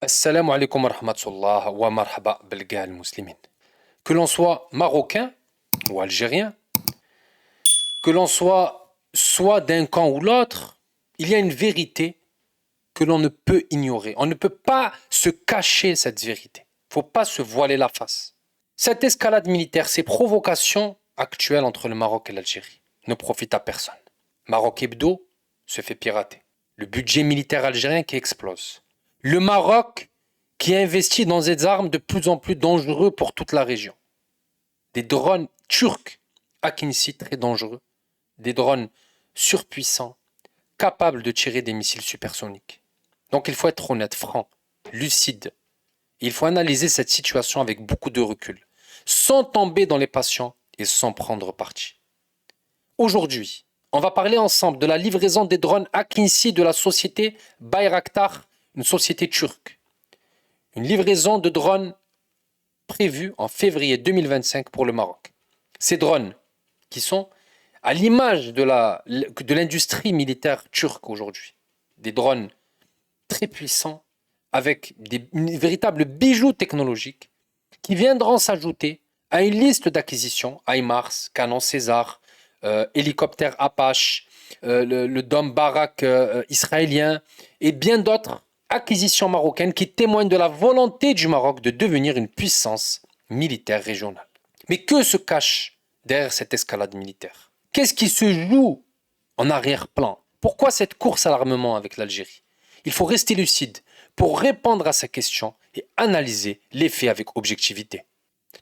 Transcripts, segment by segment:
Assalamu alaikum wa rahmatullah wa marhaba bilga al-muslimin. Que l'on soit marocain ou algérien, que l'on soit d'un camp ou l'autre, il y a une vérité que l'on ne peut ignorer. On ne peut pas se cacher cette vérité. Il ne faut pas se voiler la face. Cette escalade militaire, ces provocations actuelles entre le Maroc et l'Algérie ne profitent à personne. Maroc Hebdo se fait pirater. Le budget militaire algérien qui explose. Le Maroc qui investit dans des armes de plus en plus dangereuses pour toute la région. Des drones turcs à Kinsi très dangereux. Des drones surpuissants, capables de tirer des missiles supersoniques. Donc il faut être honnête, franc, lucide. Il faut analyser cette situation avec beaucoup de recul, sans tomber dans les passions et sans prendre parti. Aujourd'hui, on va parler ensemble de la livraison des drones Akinci de la société Bayraktar, une société turque. Une livraison de drones prévue en février 2025 pour le Maroc. Ces drones qui sont à l'image de l'industrie militaire turque aujourd'hui. Des drones très puissants avec des véritables bijoux technologiques qui viendront s'ajouter à une liste d'acquisitions, HIMARS, canon César, hélicoptère Apache, le Dom Barak israélien et bien d'autres acquisitions marocaines qui témoignent de la volonté du Maroc de devenir une puissance militaire régionale. Mais que se cache derrière cette escalade militaire? Qu'est-ce qui se joue en arrière-plan? Pourquoi cette course à l'armement avec l'Algérie? Il faut rester lucide pour répondre à ces questions et analyser les faits avec objectivité.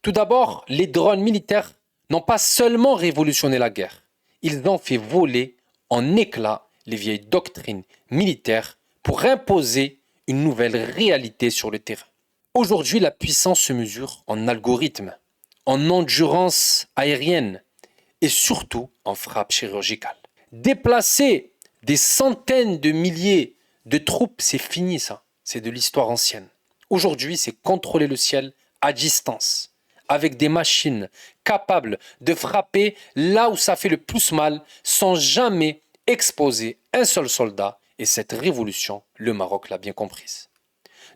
Tout d'abord, les drones militaires n'ont pas seulement révolutionné la guerre, ils ont fait voler en éclats les vieilles doctrines militaires pour imposer une nouvelle réalité sur le terrain. Aujourd'hui, la puissance se mesure en algorithmes, en endurance aérienne et surtout en frappe chirurgicale. Déplacer des centaines de milliers de troupes, c'est fini ça, c'est de l'histoire ancienne. Aujourd'hui, c'est contrôler le ciel à distance, avec des machines capables de frapper là où ça fait le plus mal sans jamais exposer un seul soldat. Et cette révolution, le Maroc l'a bien comprise.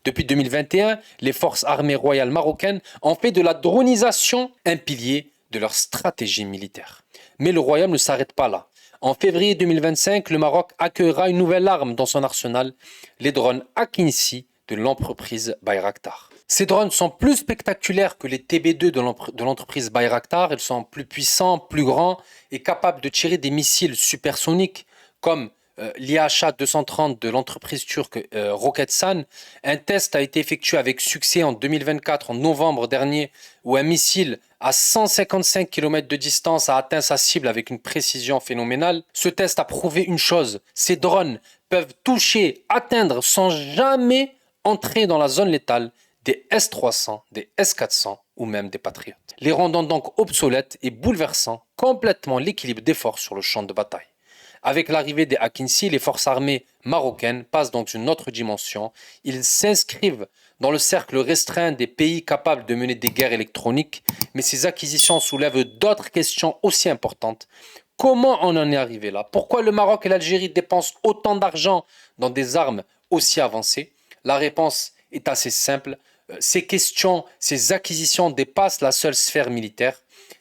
Depuis 2021, les forces armées royales marocaines ont fait de la dronisation un pilier de leur stratégie militaire. Mais le royaume ne s'arrête pas là. En février 2025, le Maroc accueillera une nouvelle arme dans son arsenal, les drones Akinci de l'entreprise Bayraktar. Ces drones sont plus spectaculaires que les TB2 de l'entreprise Bayraktar. Ils sont plus puissants, plus grands et capables de tirer des missiles supersoniques comme l'IHA 230 de l'entreprise turque Roketsan. Un test a été effectué avec succès en 2024, en novembre dernier, où un missile à 155 km de distance a atteint sa cible avec une précision phénoménale. Ce test a prouvé une chose, ces drones peuvent toucher, atteindre sans jamais entrer dans la zone létale des S-300, des S-400 ou même des Patriotes, les rendant donc obsolètes et bouleversant complètement l'équilibre des forces sur le champ de bataille. Avec l'arrivée des Akinci, les forces armées marocaines passent dans une autre dimension. Ils s'inscrivent dans le cercle restreint des pays capables de mener des guerres électroniques, mais ces acquisitions soulèvent d'autres questions aussi importantes. Comment on en est arrivé là? Pourquoi le Maroc et l'Algérie dépensent autant d'argent dans des armes aussi avancées? La réponse est assez simple. Ces questions, ces acquisitions dépassent la seule sphère militaire.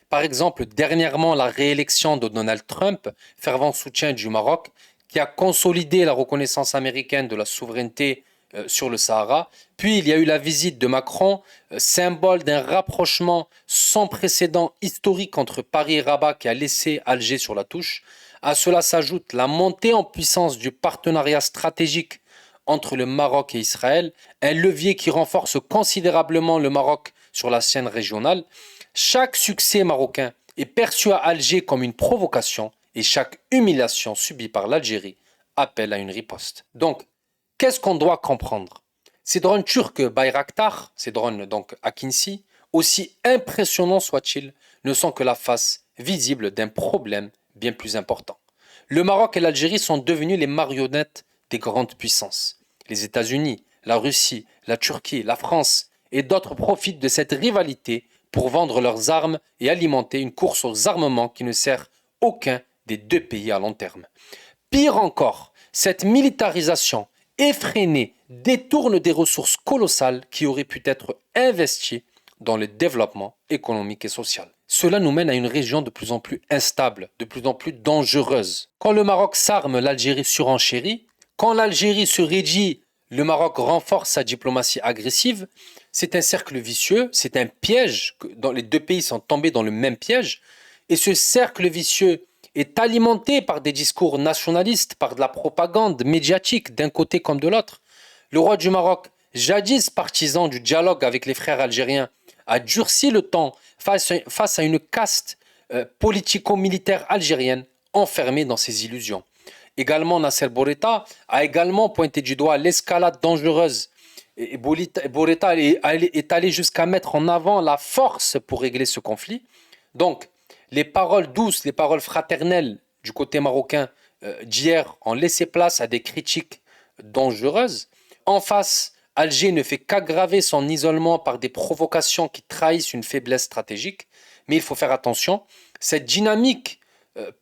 Par exemple, dernièrement, la réélection de Donald Trump, fervent soutien du Maroc, qui a consolidé la reconnaissance américaine de la souveraineté sur le Sahara. Puis, il y a eu la visite de Macron, symbole d'un rapprochement sans précédent historique entre Paris et Rabat qui a laissé Alger sur la touche. À cela s'ajoute la montée en puissance du partenariat stratégique entre le Maroc et Israël, un levier qui renforce considérablement le Maroc sur la scène régionale. Chaque succès marocain est perçu à Alger comme une provocation et chaque humiliation subie par l'Algérie appelle à une riposte. Donc, qu'est-ce qu'on doit comprendre? Ces drones turcs Bayraktar, ces drones donc Akinci, aussi impressionnants soient-ils, ne sont que la face visible d'un problème bien plus important. Le Maroc et l'Algérie sont devenus les marionnettes des grandes puissances. Les États-Unis, la Russie, la Turquie, la France et d'autres profitent de cette rivalité pour vendre leurs armes et alimenter une course aux armements qui ne sert aucun des deux pays à long terme. Pire encore, cette militarisation effrénée, détourne des ressources colossales qui auraient pu être investies dans le développement économique et social. Cela nous mène à une région de plus en plus instable, de plus en plus dangereuse. Quand le Maroc s'arme, l'Algérie surenchérit. Quand l'Algérie se raidit, le Maroc renforce sa diplomatie agressive. C'est un cercle vicieux, c'est un piège. Les deux pays sont tombés dans le même piège. Et ce cercle vicieux est alimenté par des discours nationalistes, par de la propagande médiatique d'un côté comme de l'autre. Le roi du Maroc, jadis partisan du dialogue avec les frères algériens, a durci le temps face à une caste politico-militaire algérienne enfermée dans ses illusions. Également, Nasser Bourita a également pointé du doigt l'escalade dangereuse. Et Bourita est allé jusqu'à mettre en avant la force pour régler ce conflit. Donc, les paroles douces, les paroles fraternelles du côté marocain d'hier ont laissé place à des critiques dangereuses. En face, Alger ne fait qu'aggraver son isolement par des provocations qui trahissent une faiblesse stratégique. Mais il faut faire attention, cette dynamique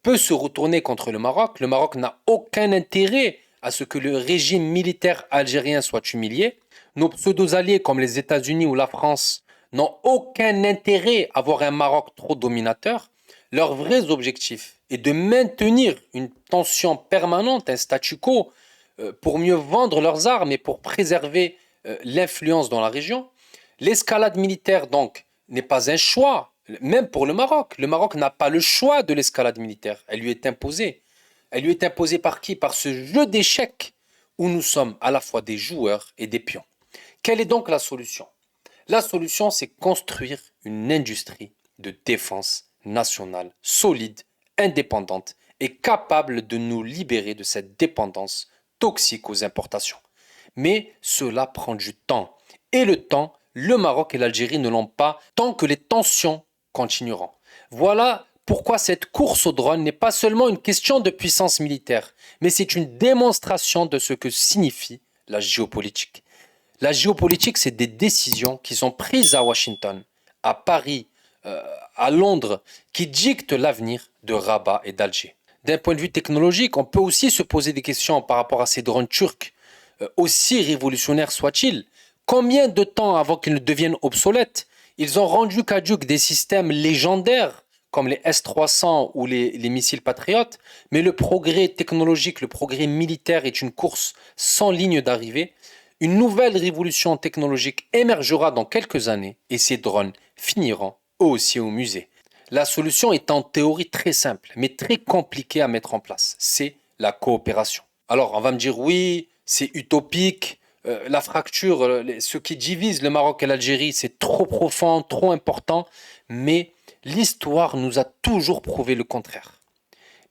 peut se retourner contre le Maroc. Le Maroc n'a aucun intérêt à ce que le régime militaire algérien soit humilié. Nos pseudo-alliés comme les États-Unis ou la France n'ont aucun intérêt à voir un Maroc trop dominateur. Leur vrai objectif est de maintenir une tension permanente, un statu quo, pour mieux vendre leurs armes et pour préserver l'influence dans la région. L'escalade militaire, donc, n'est pas un choix, même pour le Maroc. Le Maroc n'a pas le choix de l'escalade militaire. Elle lui est imposée. Elle lui est imposée par qui? Par ce jeu d'échecs où nous sommes à la fois des joueurs et des pions. Quelle est donc la solution? La solution, c'est construire une industrie de défense nationale solide, indépendante et capable de nous libérer de cette dépendance toxique aux importations. Mais cela prend du temps. Et le temps, le Maroc et l'Algérie ne l'ont pas tant que les tensions continueront. Voilà pourquoi cette course au drone n'est pas seulement une question de puissance militaire, mais c'est une démonstration de ce que signifie la géopolitique. La géopolitique, c'est des décisions qui sont prises à Washington, à Paris, à Londres, qui dictent l'avenir de Rabat et d'Alger. D'un point de vue technologique, on peut aussi se poser des questions par rapport à ces drones turcs, aussi révolutionnaires soient-ils. Combien de temps avant qu'ils ne deviennent obsolètes? Ils ont rendu caducs des systèmes légendaires comme les S-300 ou les missiles patriotes, mais le progrès technologique, le progrès militaire est une course sans ligne d'arrivée. Une nouvelle révolution technologique émergera dans quelques années et ces drones finiront eux aussi au musée. La solution est en théorie très simple, mais très compliquée à mettre en place. C'est la coopération. Alors, on va me dire, oui, c'est utopique, la fracture, ce qui divise le Maroc et l'Algérie, c'est trop profond, trop important, mais l'histoire nous a toujours prouvé le contraire.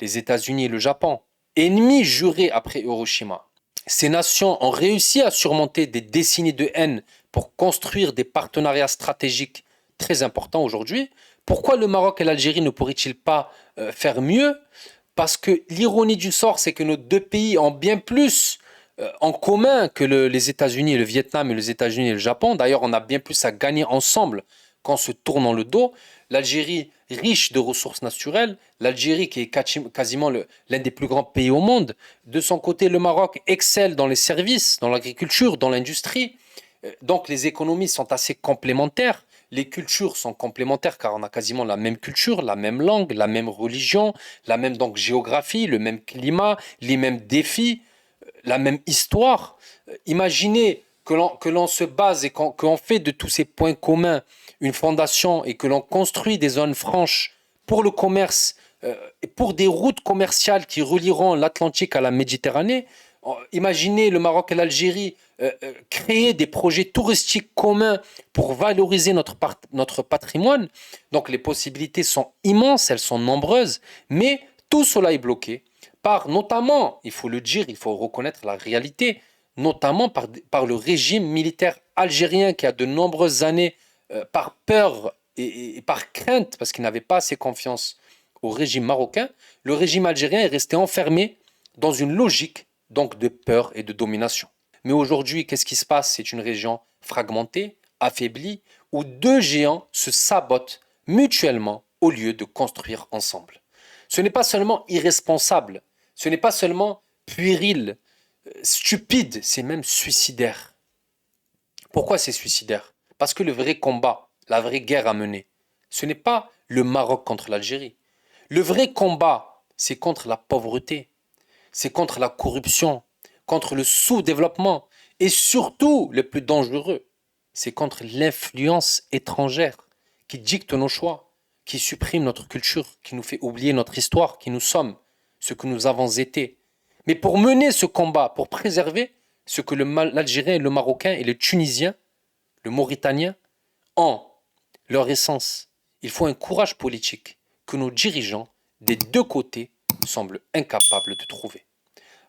Les États-Unis et le Japon, ennemis jurés après Hiroshima, ces nations ont réussi à surmonter des décennies de haine pour construire des partenariats stratégiques très importants aujourd'hui. Pourquoi le Maroc et l'Algérie ne pourraient-ils pas faire mieux? Parce que l'ironie du sort, c'est que nos deux pays ont bien plus en commun que les États-Unis et le Vietnam et les États-Unis et le Japon. D'ailleurs, on a bien plus à gagner ensemble qu'en se tournant le dos. L'Algérie, riche de ressources naturelles, l'Algérie qui est quasiment l'un des plus grands pays au monde. De son côté, le Maroc excelle dans les services, dans l'agriculture, dans l'industrie. Donc les économies sont assez complémentaires. Les cultures sont complémentaires car on a quasiment la même culture, la même langue, la même religion, la même donc géographie, le même climat, les mêmes défis, la même histoire. Imaginez que l'on se base et qu'on fait de tous ces points communs une fondation et que l'on construit des zones franches pour le commerce, pour des routes commerciales qui relieront l'Atlantique à la Méditerranée. Imaginez le Maroc et l'Algérie créer des projets touristiques communs pour valoriser notre patrimoine. Donc les possibilités sont immenses, elles sont nombreuses, mais tout cela est bloqué par notamment, il faut le dire, il faut reconnaître la réalité, notamment par le régime militaire algérien qui a de nombreuses années, par peur et par crainte, parce qu'il n'avait pas assez confiance au régime marocain, le régime algérien est resté enfermé dans une logique donc de peur et de domination. Mais aujourd'hui, qu'est-ce qui se passe? C'est une région fragmentée, affaiblie, où deux géants se sabotent mutuellement au lieu de construire ensemble. Ce n'est pas seulement irresponsable, ce n'est pas seulement puéril, stupide, c'est même suicidaire. Pourquoi c'est suicidaire? Parce que le vrai combat, la vraie guerre à mener, ce n'est pas le Maroc contre l'Algérie. Le vrai combat, c'est contre la pauvreté, c'est contre la corruption, contre le sous-développement et surtout, le plus dangereux, c'est contre l'influence étrangère qui dicte nos choix, qui supprime notre culture, qui nous fait oublier notre histoire, qui nous sommes, ce que nous avons été. Mais pour mener ce combat, pour préserver ce que l'Algérien, le Marocain et le Tunisien, le Mauritanien ont leur essence, il faut un courage politique que nos dirigeants des deux côtés semblent incapables de trouver.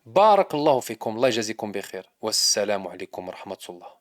Barakallahu fikum, Allah jazikum bi khair. Wassalamu alaikum wa rahmatullah.